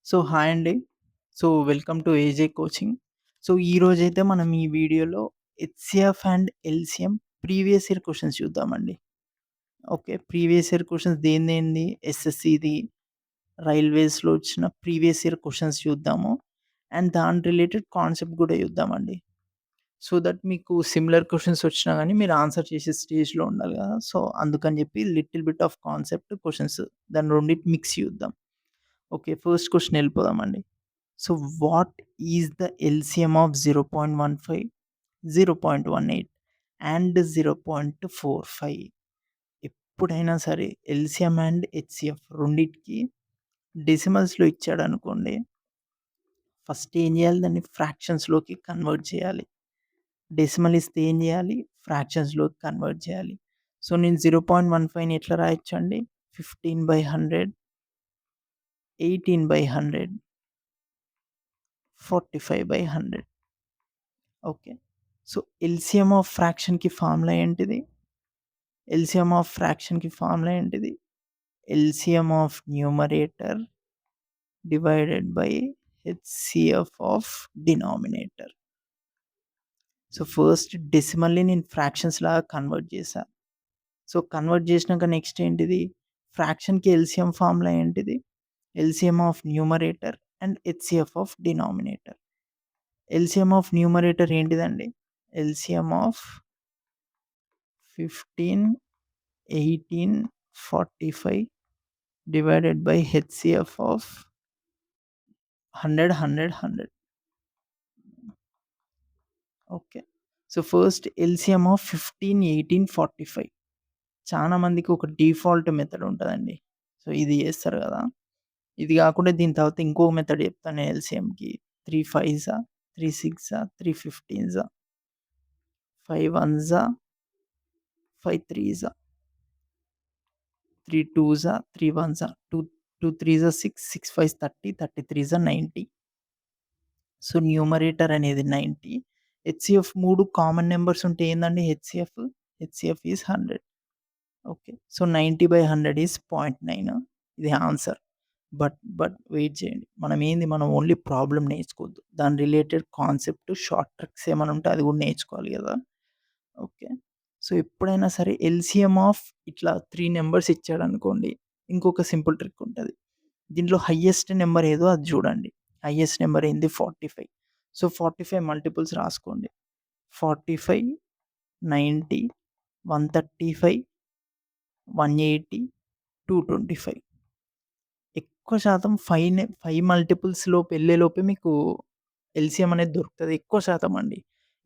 Hi అండి. Welcome to ఏజే coaching. ఈరోజైతే మనం ఈ వీడియోలో HCF and LCM previous year questions చూద్దామండి. ఓకే. ప్రీవియస్ ఇయర్ క్వెషన్స్ దేనిదేంది ఎస్ఎస్‌సిది, రైల్వేస్‌లో వచ్చిన ప్రీవియస్ ఇయర్ క్వెషన్స్ చూద్దాము. అండ్ దాని రిలేటెడ్ కాన్సెప్ట్ కూడా చూద్దామండి. సో దట్ మీకు సిమిలర్ క్వెషన్స్ వచ్చినా గాని మీరు ఆన్సర్ చేసే స్టేజ్‌లో ఉండాలి కదా! అందుకని చెప్పి little bit of concept, questions దాన్ని రెండిటి మిక్స్ చూద్దాం. ఓకే. ఫస్ట్ క్వెషన్ వెళ్ళిపోదామండి. So what is the LCM of 0.15, 0.18 and 0.45? ఎప్పుడైనా సరే ఎల్‌సిఎం అండ్ హెచ్‌సిఎఫ్ రెండిటికి డెసిమల్స్‌లో ఇచ్చాడనుకోండి, ఫస్ట్ ఏం చేయాలి, దాన్ని ఫ్రాక్షన్స్‌లోకి కన్వర్ట్ చేయాలి. డెసిమల్ ఇస్తే ఏం చేయాలి, ఫ్రాక్షన్స్‌లోకి కన్వర్ట్ చేయాలి. నేను 0.15ని ఎట్లా రాయొచ్చండి, 15/100, 18/100, 45/100. ఓకే. ఎల్‌సిఎం ఆఫ్ ఫ్రాక్షన్‌కి ఫార్ములా ఏంటిది? ఎల్‌సిఎం ఆఫ్ ఫ్రాక్షన్‌కి ఫార్ములా ఏంటిది? LCM of numerator divided by HCF of denominator. First డెసిమల్‌ని నేను ఫ్రాక్షన్స్ లాగా కన్వర్ట్ చేశా. కన్వర్ట్ చేసినాక నెక్స్ట్ ఏంటిది? ఫ్రాక్షన్‌కి ఎల్‌సిఎం ఫార్ములా ఏంటిది? LCM of numerator and HCF of denominator. LCM of numerator ఏంటిదండి? LCM of 15, 18, 45 divided by HCF of 100, 100, 100. Okay. First LCM of 15, 18, 45. చాలా మందికి ఒక డిఫాల్ట్ మెథడ్ ఉంటదండి. ఇది చేస్తారు గదా! ఇది గాకుండా దీని తర్వాత ఇంకో మెథడ్ చెప్తాను నేను ఎల్‌సిఎంకి. 3 5సా, 3 6సా, 3 15సా, 5 1సా, 5 3సా, 3 2సా, 3 1సా, 2 2 3సా 6, 6 5 30, 33సా 90. న్యూమరేటర్ అనేది 90. హెచ్‌సిఎఫ్ 3 కామన్ నంబర్స్ ఉంటే ఏందండి HCF? HCF is 100. Okay. 90/100 is 0.9. ఇది ఆన్సర్. బట్ వెయిట్ చేయండి. మనం ఓన్లీ ప్రాబ్లమ్ నేర్చుకోవద్దు. దాని రిలేటెడ్ కాన్సెప్ట్, షార్ట్ ట్రిక్స్ ఏమైనా ఉంటే అది కూడా నేర్చుకోవాలి గదా! ఓకే. ఎప్పుడైనా సరే ఎల్‌సిఎం ఆఫ్ ఇట్లా 3 నంబర్స్ ఇచ్చాడనుకోండి, ఇంకొక సింపుల్ ట్రిక్ ఉంటది. దీంట్లో హైయెస్ట్ నంబర్ ఏదో అది జూడండి. హైయెస్ట్ నంబర్ ఏంది 45. 45 మల్టిపుల్స్ రాసుకోండి. 45, 90, 135, 180, 225. ఎక్కువ శాతం 5 మల్టిపుల్స్ లోపు ఎళ్ళేలోపే మీకు ఎల్‌సిఎం అనేది దొరుకుతది. ఎక్కువ శాతం అండి.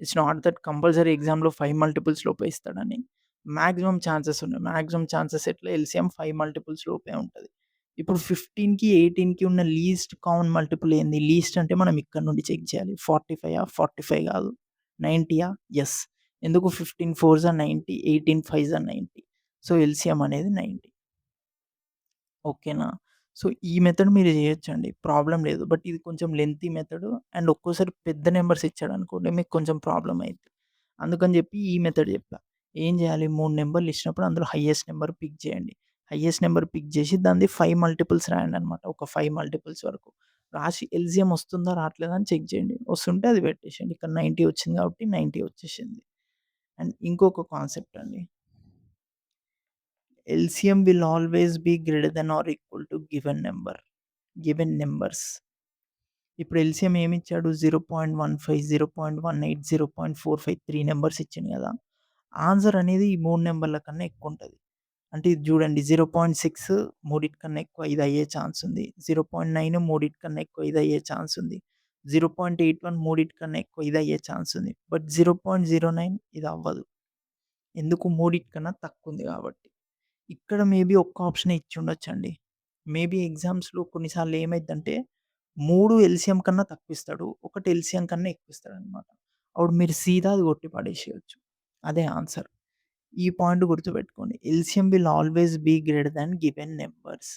ఇట్స్ నాట్ దట్ కంపల్సరీ ఎగ్జామ్‌లో 5 మల్టిపుల్స్ లోపే ఇస్తాడని. మాక్సిమం ఛాన్సెస్ ఉన్నాయి. మాక్సిమం ఛాన్సెస్ ఎట్లా ఎల్‌సిఎం 5 మల్టిపుల్స్ లోపే ఉంటది. ఇప్పుడు 15కి, 18కి ఉన్న లీస్ట్ కామన్ మల్టిపుల్ ఏంది? లీస్ట్ అంటే మనం ఇక్కడ నుండి చెక్ చేయాలి. 45 45 కాదు. 90 యెస్. ఎందుకు 15 4 90, 18 5 90. ఎల్‌సిఎం అనేది 90. ఓకేనా? ఈ మెథడ్ మీరు జేయొచ్చండి. ప్రాబ్లమ్ లేదు. బట్ ఇది కొంచెం లెంతీ మెథడు అండ్ ఒక్కోసారి పెద్ద నంబర్స్ ఇచ్చాడనుకోండి మీకు కొంచెం ప్రాబ్లమ్ అయిద్ది. అందుకని జెప్పి ఈ మెథడ్ జెప్పా. ఏం జేయాలి, 3 నంబర్‌లు ఇచ్చినప్పుడు అందులో హైయెస్ట్ నంబర్ పిక్ జేయండి. హైయెస్ట్ నంబర్ పిక్ జేసి దానిది 5 మల్టిపుల్స్ రాయండనమాట. ఒక 5 మల్టిపుల్స్ వరకు. రాసి ఎల్‌సిఎం వస్తుందా రాట్లేదా అని చెక్ జేయండి. వస్తుంటే అది పెట్టేసేయండి. ఇక్కడ 90 వచ్చింది కాబట్టి 90 వచ్చేసింది. అండ్ ఇంకొక కాన్సెప్ట్ అండి. LCM will always be greater than or equal to given number. Given numbers. ఇప్పుడు ఎల్‌సిఎం ఏమిచ్చాడు 0.15, 0.18, 0.45 3 నంబర్స్ ఇచ్చిండు గదా! ఆన్సర్ అనేది ఈ 3 నంబర్ల కన్నా ఎక్కువుంటది. అంటే ఇది జూడండి 0.6 మూడిటికన్నా ఎక్కువ ఇది అయ్యే ఛాన్స్ ఉంది. 0.9 మూడిటికన్నా ఎక్కువ ఇది అయ్యే ఛాన్స్ ఉంది. 0.81 మూడిటికన్నా ఎక్కువ ఇది అయ్యే ఛాన్స్ ఉంది. బట్ 0.09 ఇది అవ్వదు. ఎందుకు మూడిటికన్నా తక్కువుంది గాబట్టి. ఇక్కడ మేబీ ఒక్క ఆప్షనే ఇచ్చుండొచ్చండి. మేబీ ఎగ్జామ్స్‌లో కొన్నిసార్లు ఏమైద్దంటే 3 ఎల్‌సిఎం కన్నా తక్కువిస్తాడు. ఒకటి ఎల్‌సిఎం కన్నా ఎక్కువిస్తాడనమాట. అప్పుడు మీరు సీదా అది కొట్టి పడేసేయొచ్చు. అదే ఆన్సర్. ఈ పాయింట్ గుర్తుపెట్టుకోండి. LCM will always be greater than given numbers.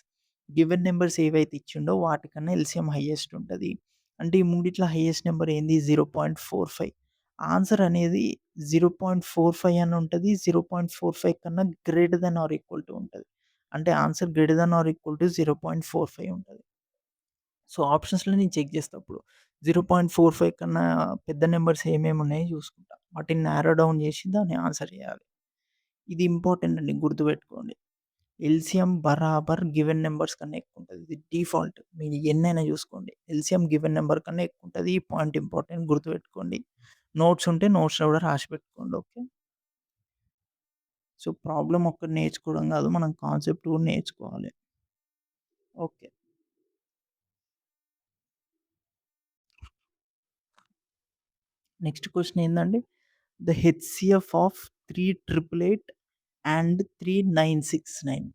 Given numbers ఏవైతే ఇచ్చిండో వాటికన్నా ఎల్‌సిఎం హైయెస్ట్ ఉంటది. అంటే ఈ మూడిట్లో హైయెస్ట్ నంబర్ ఏంది 0.45. ఆన్సర్ అనేది 0.45 అని ఉంటది. 0.45 కన్నా greater than or equal to ఉంటది. అంటే answer greater than or equal to 0.45 ఉంటది. సో, ఆప్షన్స్‌లో నేను చెక్ చేస్తా అప్పుడు. 0.45 కన్నా పెద్ద నంబర్స్ ఏమేమున్నాయో చూసుకుంటా. వాటిని నారో డౌన్ చేసి దాన్ని ఆన్సర్ చేయాలి. ఇది ఇంపార్టెంట్ అండి గుర్తుపెట్టుకోండి. ఎల్‌సిఎం బరాబర్ గివెన్ నంబర్స్ కన్నా ఎక్కువుంటది. ఇది డిఫాల్ట్. మీరు ఎన్నైనా చూసుకోండి. ఎల్‌సిఎం గివెన్ నంబర్ కన్నా ఎక్కువుంటది. ఈ పాయింట్ ఇంపార్టెంట్ గుర్తుపెట్టుకోండి. నోట్స్ ఉంటే నోట్స్‌లో కూడా రాసి పెట్టుకోండి. ఓకే. సో, ప్రాబ్లమ్ ఒక్కటి నేర్చుకోవడం కాదు. మనం కాన్సెప్ట్ కూడా నేర్చుకోవాలి. ఓకే. నెక్స్ట్ క్వెషన్ ఏందండి? The HCF of 3888 and 3969.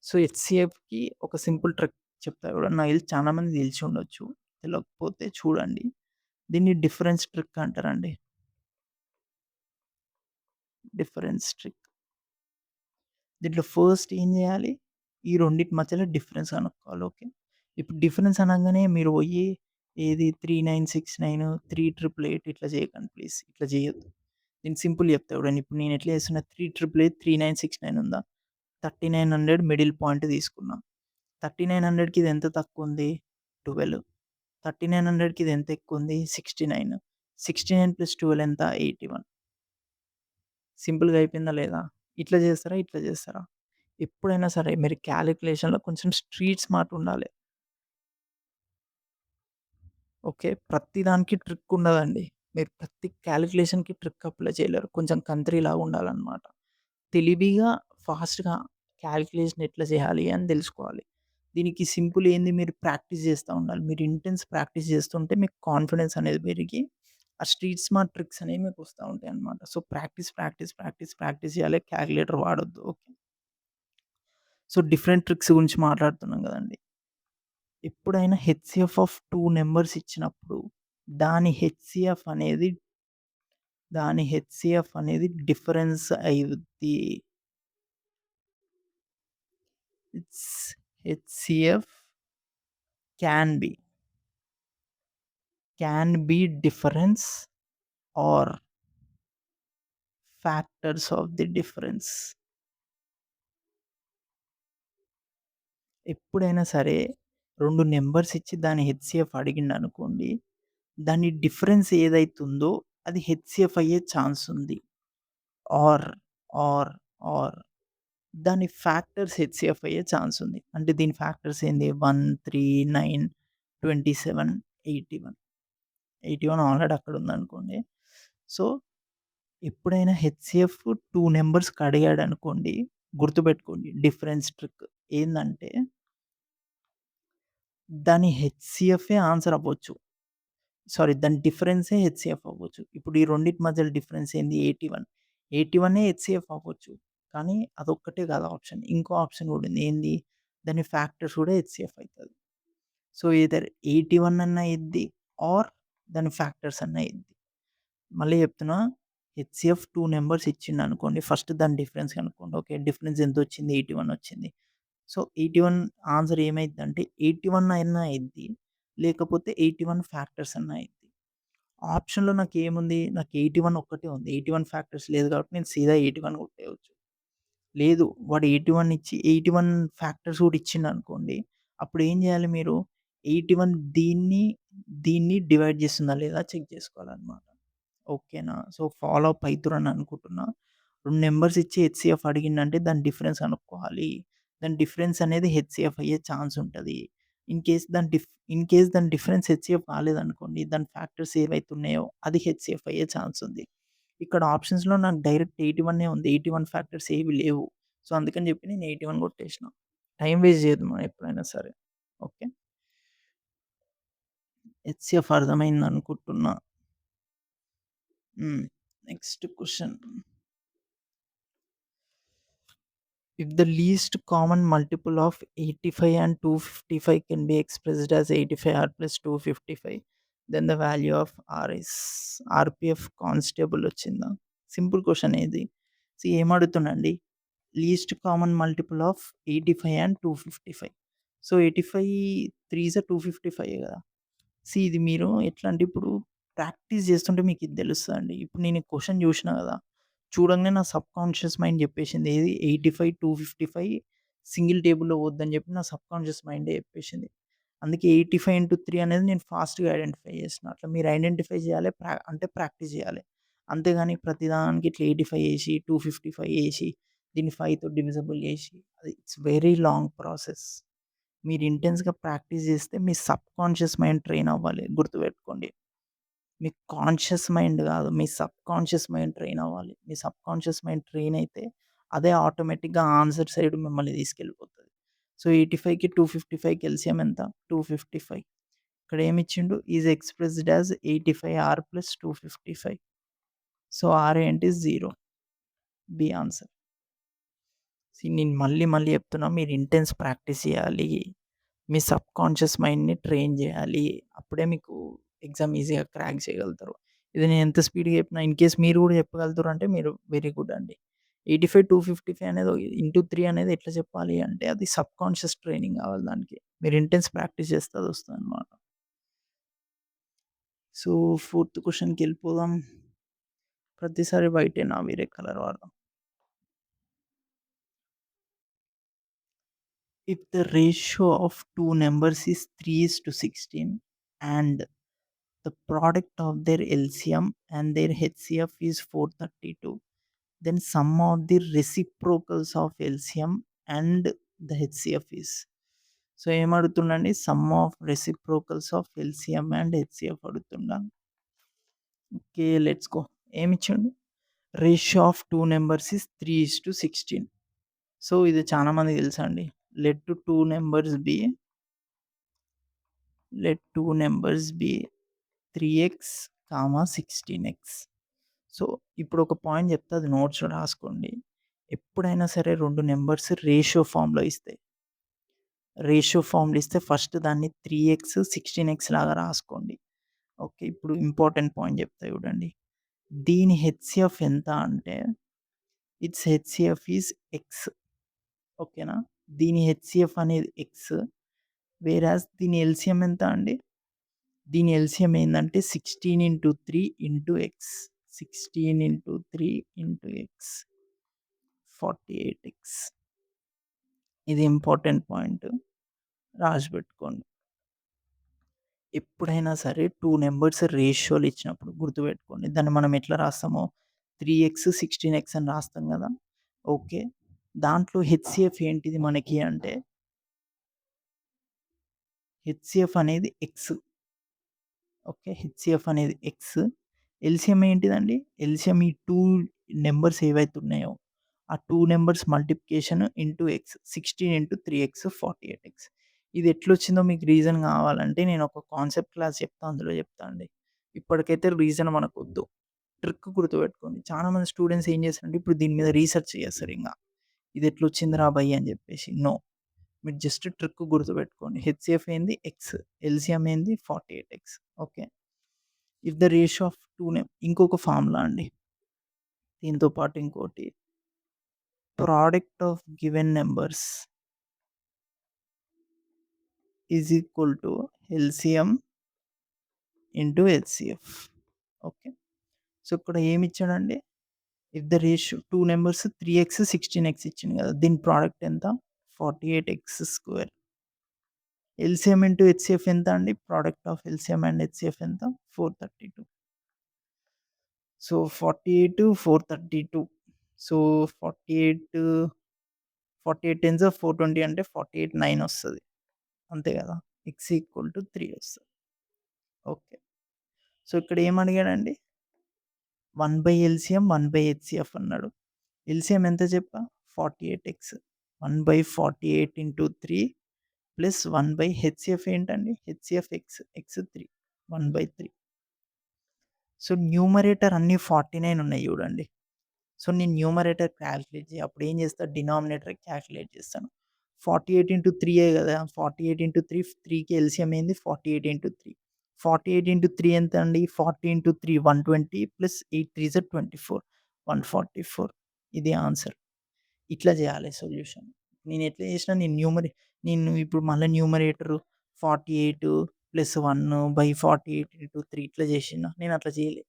So, హెచ్‌సిఎఫ్‌కి ఒక సింపుల్ ట్రిక్ చెప్తా చూడండి. నాకు తెలిసి చాలా మందికి తెలిసి ఉండొచ్చు. తెలవకపోతే చూడండి. దీన్ని డిఫరెన్స్ ట్రిక్ అంటారండి. Difference trick. దీంట్లో ఫస్ట్ ఏం జేయాలి? ఈ రెండిటి మధ్యలో డిఫరెన్స్ కనుక్కోవాలి. ఓకే. ఇప్పుడు డిఫరెన్స్ అనంగానే మీరు పోయి ఏది 3969, 3888 ఇట్లా చేయకండి ప్లీజ్. ఇట్లా చేయొద్దు. నేను సింపుల్ చెప్తా చూడండి. ఇప్పుడు నేను ఎట్లా చేస్తున్నా 3888, 3969 ఉందా? 3900 మిడిల్ పాయింట్ తీసుకున్నా. 3900కి ఇది ఎంత తక్కువుంది? 12. 3900కి ఇది ఎంత ఎక్కువుంది? 69. 69 + 12 ఎంత? 81. సింపుల్‌గా అయిపోయిందా లేదా? ఇట్లా చేస్తారా? ఇట్లా చేస్తారా? ఎప్పుడైనా సరే మీరు కాలిక్యులేషన్‌లో కొంచెం స్ట్రీట్ స్మార్ట్ ఉండాలి. ఓకే. ప్రతి దానికి ట్రిక్ ఉండదండి. మీరు ప్రతి కాలిక్యులేషన్‌కి ట్రిక్ అప్లై చేయలేరు. కొంచెం కంత్రీలాగా ఉండాలన్నమాట. తెలివిగా, ఫాస్ట్‌గా కాలిక్యులేషన్ ఎట్లా చేయాలి అని తెలుసుకోవాలి. దీనికి సింపుల్ ఏంది మీరు ప్రాక్టీస్ చేస్తా ఉండాలి. మీరు ఇంటెన్స్ ప్రాక్టీస్ చేస్తుంటే మీకు కాన్ఫిడెన్స్ అనేది పెరిగి, ఆ స్ట్రీట్ స్మార్ట్ ట్రిక్స్ అనేవి మీకు వస్తా ఉంటాయన్నమాట. So, practice, practice, practice, practice చేయాలి. కాలిక్యులేటర్ వాడొద్దు. ఓకే. సో, డిఫరెంట్ ట్రిక్స్ గురించి మాట్లాడుతున్నాం గదండీ! ఎప్పుడైనా హెచ్‌సిఎఫ్ ఆఫ్ 2 నంబర్స్ ఇచ్చినప్పుడు దాని హెచ్‌సిఎఫ్ అనేది డిఫరెన్స్ అయిద్ది. It's HCF can be. Difference or factors of the difference. ఎప్పుడైనా సరే 2 నంబర్స్ ఇచ్చి దాని హెచ్‌సిఎఫ్ అడిగిండనుకోండి, దాని డిఫరెన్స్ ఏదైతుందో అది హెచ్‌సిఎఫ్ అయ్యే ఛాన్స్ ఉంది. ఆర్, ఆర్, ఆర్ దాని ఫ్యాక్టర్స్ హెచ్‌సిఎఫ్ అయ్యే ఛాన్స్ ఉంది. అంటే దీని ఫ్యాక్టర్స్ ఏంది 1, 3, 9, 27, 81. 81 ఆల్రెడీ అక్కడుందనుకోండి. సో, ఎప్పుడైనా హెచ్‌సిఎఫ్ 2 నంబర్స్‌కి అడిగాడనుకోండి, గుర్తుపెట్టుకోండి డిఫరెన్స్ ట్రిక్ ఏందంటే, దాని హెచ్‌సిఎఫే ఆన్సర్ అవ్వచ్చు. సారీ దాని డిఫరెన్సే హెచ్‌సిఎఫ్ అవ్వచ్చు. ఇప్పుడు ఈ రెండిటి మధ్యల డిఫరెన్స్ ఏంది 81. 81 హెచ్‌సిఎఫ్ అవ్వచ్చు. కానీ అదొక్కటే కాదు ఆప్షన్. ఇంకో ఆప్షన్ కూడా ఉంది. ఏంది? దాని ఫ్యాక్టర్స్ కూడా హెచ్‌సిఎఫ్ అయితది. సో, ఎయిదర్ 81 అన్నా అయిద్ది ఆర్ దాని ఫ్యాక్టర్స్ అన్నా అయిద్ది. మళ్ళీ చెప్తున్నా హెచ్‌సిఎఫ్ 2 నంబర్స్ ఇచ్చిండనుకోండి. ఫస్ట్ దాని డిఫరెన్స్ కనుక్కోండి. ఓకే. డిఫరెన్స్ ఎంతొచ్చింది? 81 వచ్చింది. సో, 81 ఆన్సర్ ఏమైద్దంటే 81 అన్నా అయిద్ది. లేకపోతే 81 ఫ్యాక్టర్స్ అన్నా అయిద్ది. ఆప్షన్‌లో నాకేముంది? నాకు 81 ఒక్కటే ఉంది. 81 ఫ్యాక్టర్స్ లేదు కాబట్టి నేను సీదా 81 కొట్టేయొచ్చు. లేదు వాడు 81 ఇచ్చి 81 ఫ్యాక్టర్స్ కూడా ఇచ్చిండనుకోండి. అప్పుడేం జేయాలి మీరు? 81 దీన్ని డివైడ్ చేస్తుందా లేదా చెక్ చేసుకోవాలన్నమాట. ఓకేనా. సో, ఫాలో అప్ అయితుర్రని అనుకుంటున్నా. 2 నంబర్స్ ఇచ్చి హెచ్‌సిఎఫ్ అడిగిండంటే దాని డిఫరెన్స్ కనుక్కోవాలి. దాని డిఫరెన్స్ అనేది హెచ్‌సిఎఫ్ అయ్యే ఛాన్స్ ఉంటది. ఇన్ కేస్ దాని డిఫరెన్స్ హెచ్‌సిఎఫ్ కాలేదనుకోండి, దాని ఫ్యాక్టర్స్ ఏవైతే ఉన్నాయో అది హెచ్‌సిఎఫ్ అయ్యే ఛాన్స్ ఉంది. ఇక్కడ ఆప్షన్స్‌లో నాకు డైరెక్ట్ 81 ఉంది. 81 ఫ్యాక్టర్స్ ఏవి లేవు. సో, అందుకని చెప్పి నేను 81 కొట్టేసిన. టైమ్ వేస్ట్ చేయొద్దు మనం ఎప్పుడైనా సరే. ఓకే. హెచ్‌సిఎఫ్ అర్థమైందనుకుంటున్నా. హ్మ్. Next question. If the least common multiple of 85 and 255 can be expressed as 85R plus 255, then the value of R is RPF constable వచ్చిందా? సింపుల్ క్వెషన్ ఇది. ఏమడుగుతుండండి least common multiple of 85 and 255. So, 85 threes 255 గదా! ఇది మీరు ఎట్లా అంటే ఇప్పుడు practice చేస్తుంటే మీకిది తెలుస్తదండి. ఇప్పుడు నేను ఈ క్వెషన్ చూషినా గదా! చూడంగానే నా సబ్‌కాన్షియస్ మైండ్ జెప్పేసింది. ఏది 85, 255 సింగిల్ టేబుల్‌లో వద్దని జెప్పి నా సబ్‌కాన్షియస్ మైండే జెప్పేసింది. అందుకే 85 ఇంటూ 3 అనేది నేను ఫాస్ట్‌గా ఐడెంటిఫై చేసిన. అట్లా మీరు ఐడెంటిఫై చేయాలి. అంటే ప్రాక్టీస్ చేయాలి. అంతేగాని ప్రతిదానికి ఇట్లా 85 ఏసి, 255 ఏసి, దీన్ని 5తో డివిజిబుల్ చేసి అది ఇట్స్ వెరీ లాంగ్ ప్రాసెస్. మీరు ఇంటెన్స్‌గా ప్రాక్టీస్ చేస్తే మీ సబ్‌కాన్షియస్ మైండ్ ట్రైన్ అవ్వాలి. గుర్తుపెట్టుకోండి. మీ కాన్షియస్ మైండ్ గాదు. మీ సబ్‌కాన్షియస్ మైండ్ ట్రైన్ అవ్వాలి. మీ సబ్‌కాన్షియస్ మైండ్ ట్రైన్ అయితే అదే ఆటోమేటిక్‌గా ఆన్సర్ సైడ్ మిమ్మల్ని తీసుకెళ్ళిపోతది. సో, 85కి 255కి ఎల్‌సీఎం ఎంత? 255. ఇక్కడ ఏమిచ్చిండు? Is expressed as 85 R plus 255. So, R ఏంటి? 0. B answer. నేను మళ్ళీ మళ్ళీ చెప్తున్నా మీరు ఇంటెన్స్ ప్రాక్టీస్ చేయాలి. మీ సబ్‌కాన్షియస్ మైండ్‌ని ట్రైన్ జేయాలి. అప్పుడే మీకు ఎగ్జామ్ ఈజీగా క్రాక్ చేయగలుగుతారు. ఇది నేను ఎంత స్పీడ్‌గా చెప్పినా ఇన్‌కేస్ మీరు గూడా చెప్పగలుగుతారు అంటే మీరు వెరీ గుడ్ అండి. 85, 255 అనేది ఇంటూ 3 అనేది ఎట్లా చెప్పాలి అంటే అది సబ్‌కాన్షియస్ ట్రైనింగ్ కావాలి దానికి. మీరు ఇంటెన్స్ ప్రాక్టీస్ చేస్తే అదొస్తదనమాట. So, fourth క్వెషన్‌కెళ్ళిపోదాం. ప్రతిసారి వైటేనా వేరే కలర్ వాడదాం. If the ratio of two numbers is 3:16 and the product of their LCM and their HCF is 432, then sum of the reciprocals of LCM and the HCF is. So, ఏమడుగుతుండండి? Sum of reciprocals of LCM and HCF అడుగుతుండా? Okay. Let's go. ఏమిచ్చిండు? Ratio of 2 numbers is 3:16. So, ఇది చాలా మందికి తెలుసండి. Let 2 numbers be let two numbers be 3x, 16x. So, ఇప్పుడొక point చెప్తా అది నోట్స్‌లో రాసుకోండి. ఎప్పుడైనా సరే 2 నంబర్స్ రేషియో ఫార్మ్‌లో ఇస్తే ఫస్ట్ దాన్ని 3x, 16x లాగా రాసుకోండి. ఓకే. ఇప్పుడు ఇంపార్టెంట్ పాయింట్ చెప్తా చూడండి. దీని హెచ్‌సీఎఫ్ ఎంత అంటే ఇట్స్ హెచ్‌సీఎఫ్ ఈస్ x. ఓకేనా? దీని హెచ్‌సీఎఫ్ అనేది x. వేరాజ్ దీని ఎల్‌సీఎం ఎంత అండి? దీని ఎల్‌సీఎం ఏందంటే 16/3 x. 16/3 x 48x. ఇది ఇంపార్టెంట్ పాయింట్. రాసిపెట్టుకోండి. ఎప్పుడైనా సరే 2 నంబర్స్ రేషియోలు ఇచ్చినప్పుడు గుర్తుపెట్టుకోండి. దాన్ని మనం ఎట్లా రాస్తామో 3x, 16x అని రాస్తాం గదా! ఓకే. దాంట్లో హెచ్‌సీఎఫ్ ఏంటిది మనకి అంటే హెచ్‌సీఎఫ్ అనేది x. ఓకే. హెచ్‌సీఎఫ్ అనేది x. ఎల్‌సీఎం ఏంటిదండి? ఎల్‌సీఎం ఈ 2 నంబర్స్ ఏవైతే ఉన్నాయో, ఆ 2 numbers multiplication into x. 16/3x 48x. ఇది ఎట్లొచ్చిందో మీకు రీజన్ కావాలంటే నేను ఒక కాన్సెప్ట్ క్లాస్ చెప్తా అందులో చెప్తా అండి. ఇప్పటికైతే రీజన్ మనకొద్దు. ట్రిక్ గుర్తుపెట్టుకోండి. చాలా మంది స్టూడెంట్స్ ఏం చేస్తారంటే ఇప్పుడు దీని మీద రీసెర్చ్ చేస్తారింగ. ఇది ఎట్లొచ్చిందిరా భయ్ అని చెప్పేసి. నో. మీరు జస్ట్ ట్రిక్ గుర్తుపెట్టుకోండి. హెచ్‌సీఎఫ్ ఏంది? x. ఎల్‌సీఎం ఏంది? 48x. Okay. If the ratio of 2 ఇంకొక ఫార్ములా అండి. దీంతో పాటు ఇంకోటి product of given numbers is equal to LCM into HCF. Okay. So, ఇక్కడ ఏమిచ్చాడండి? If the ratio 2 numbers 3x, 16x ఇచ్చిండు కదా! దీని ప్రొడక్ట్ ఎంత? 48x². ఎల్‌సీఎం ఇంటూ హెచ్‌సీఎఫ్ ఎంత అండి? ప్రొడక్ట్ ఆఫ్ ఎల్‌సీఎం అండ్ హెచ్‌సీఎఫ్ ఎంత? 432. సో, 48, 432. సో, 48, 48 టెన్స్ ఆఫ్ 420 అంటే 48, 9 వస్తది. అంతే గదా! x ఈక్వల్ టు 3 వస్తది. ఓకే. సో, ఇక్కడ ఏమడిగాడండి? 1/ఎల్‌సీఎం, 1/హెచ్‌సీఎఫ్ అన్నాడు. ఎల్‌సీఎం ఎంత చెప్పా? 48x. 1/48 ఇంటూ 3 ప్లస్ 1/హెచ్‌సీఎఫ్ ఏంటండి? హెచ్‌సీఎఫ్ x 3. 1/3. సో, న్యూమరేటర్ అన్నీ 49 ఉన్నాయి చూడండి. సో, నేను న్యూమరేటర్ కాలిక్యులేట్ అప్పుడు ఏం చేస్తా డినామినేటర్ కాలిక్యులేట్ చేస్తాను. 48/3 గదా! 48/3 3కి ఎల్‌సీఎం ఏంది? 48/3. 48/3 ఎంత అండి? 40/3 120 ప్లస్ 8 త్రీస్ ఆర్ 24. 144. ఇది ఆన్సర్. ఇట్లా చేయాలి సొల్యూషన్. నేను ఎట్లా చేసినా నేను ఇప్పుడు మళ్ళా న్యూమరేటర్ 48 ప్లస్ 1/48 ఇట్లా చేసినా. నేను అట్లా చేయలే.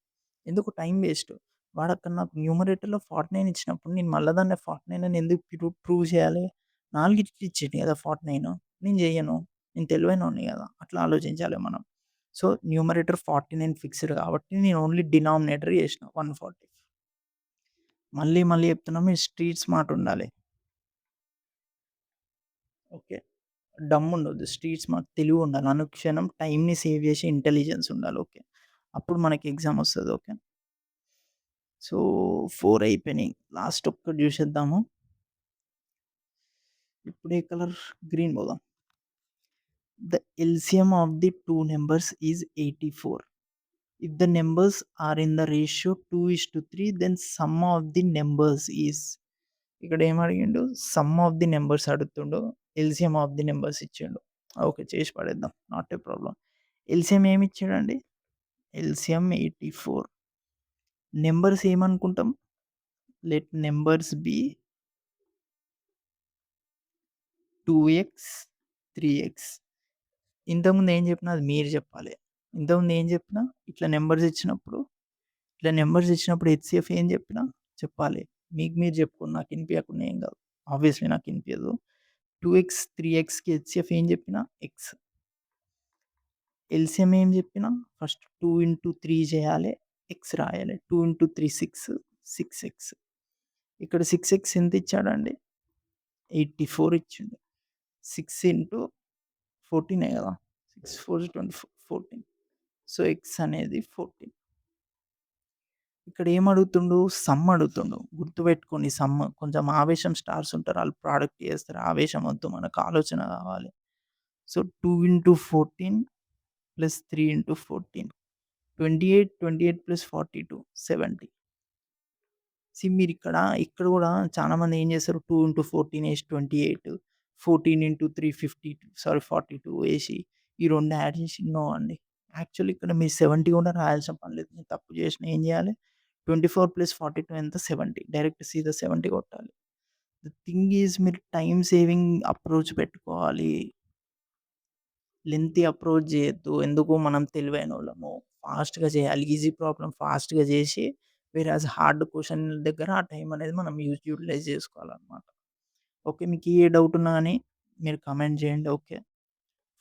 ఎందుకు టైం వేస్ట్. వాడక్కడ నాకు న్యూమరేటర్‌లో 49 ఇచ్చినప్పుడు నేను మళ్ళా దాన్ని 49 అని ఎందుకు ప్రూవ్ చేయాలి? 4 ఇచ్చిండు కదా! 49 నేను చెయ్యను. నేను తెలివైనోడిని గదా! అట్లా ఆలోచించాలి మనం. సో, న్యూమరేటర్ 49 ఫిక్స్‌డ్ కాబట్టి నేను ఓన్లీ డినామినేటర్ చేసిన 140. మళ్ళీ మళ్ళీ చెప్తున్నా మీరు స్ట్రీట్ స్మార్ట్ ఉండాలి. ఓకే. డమ్ ఉండొద్దు. స్ట్రీట్ స్మార్ట్ తెలివుండాలి. అనుక్షణం టైమ్‌ని సేవ్ చేసే ఇంటెలిజెన్స్ ఉండాలి. ఓకే. అప్పుడు మనకి ఎగ్జామ్ వస్తది. ఓకే. సో, 4 అయిపోయినాయి. లాస్ట్ ఒక్కటి చూసేద్దాము. ఇప్పుడు ఏ కలర్? గ్రీన్ పోదాం. The LCM of the two numbers is 84. If the numbers are in the ratio 2:3, then sum of the numbers is. ఇక్కడ ఏం అడిగిండు? సమ్ ఆఫ్ ది నంబర్స్ అడుగుతుండు. ఎల్‌సిఎం ఆఫ్ ది నంబర్స్ ఇచ్చిండు. Okay. చేసి పడేద్దాం. Not a problem. LCM ఏమి ఇచ్చాడండి? LCM 84. Numbers ఏమనుకుంటాం? Let numbers be 2x, 3x. ఇంతకుముందు ఏం చెప్పినా అది మీరు చెప్పాలి. ఇంతకుముందు ఏం చెప్పినా ఇట్లా నంబర్స్ ఇచ్చినప్పుడు హెచ్‌సిఎఫ్ ఏం చెప్పినా చెప్పాలి. మీకు మీరు చెప్పుకోండి. నాకు ఇనిపియకుండా ఏం కాదు. ఆబ్వియస్‌లీ నాకు ఇనిపియదు. 2x, 3xకి హెచ్‌సిఎఫ్ ఏం చెప్పినా ఎక్స్. ఎల్‌సిఎం ఏం చెప్పినా ఫస్ట్ 2 3 చేయాలి. ఎక్స్ రాయాలి. 2 3 6, 6x. ఇక్కడ 6x ఎంత ఇచ్చాడండి? 84 ఇచ్చిండు. 6 14 కదా! 6 4 24 14. సో, ఎక్స్ అనేది 14. ఇక్కడ ఏం అడుగుతుండు? సమ్ అడుగుతుండు. గుర్తుపెట్టుకోండి సమ్. కొంచెం ఆవేశం స్టార్స్ ఉంటారు. ఆళ్ళు ప్రొడక్ట్ చేస్తారు. ఆవేశం వద్దు. మనకు ఆలోచన కావాలి. So, 2 14 plus 3 14. 28, 28 ప్లస్ 42 70. మీరిక్కడ ఇక్కడ గూడా చాలామంది ఏం చేస్తారు 2 14 ఏసి 28, 14 3 42 ఏసి ఈ 2 యాడ్ చేసి నో అండి. యాక్చువల్లీ ఇక్కడ మీరు 70 కూడా రాయాల్సిన పని లేదు. మీరు తప్పు చేసినా ఏం చేయాలి? 24 + 42 ఎంత? 70. డైరెక్ట్ సీదా 70 కొట్టాలి. ద థింగ్ ఈజ్ మీరు టైమ్ సేవింగ్ అప్రోచ్ పెట్టుకోవాలి. లెంతీ అప్రోచ్ చేయొద్దు. ఎందుకు మనం తెలివైనోళ్ళము. ఫాస్ట్‌గా చేయాలి. ఈజీ ప్రాబ్లమ్ ఫాస్ట్‌గా చేసి వేరాజ్ హార్డ్ క్వెషన్ దగ్గర ఆ టైం అనేది మనం యుటిలైజ్ చేసుకోవాలన్నమాట. ఓకే. మీకు ఏ డౌట్ ఉన్నా గాని మీరు కామెంట్ చేయండి. Okay.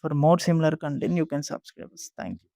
For more similar content you can subscribe us. Thank you.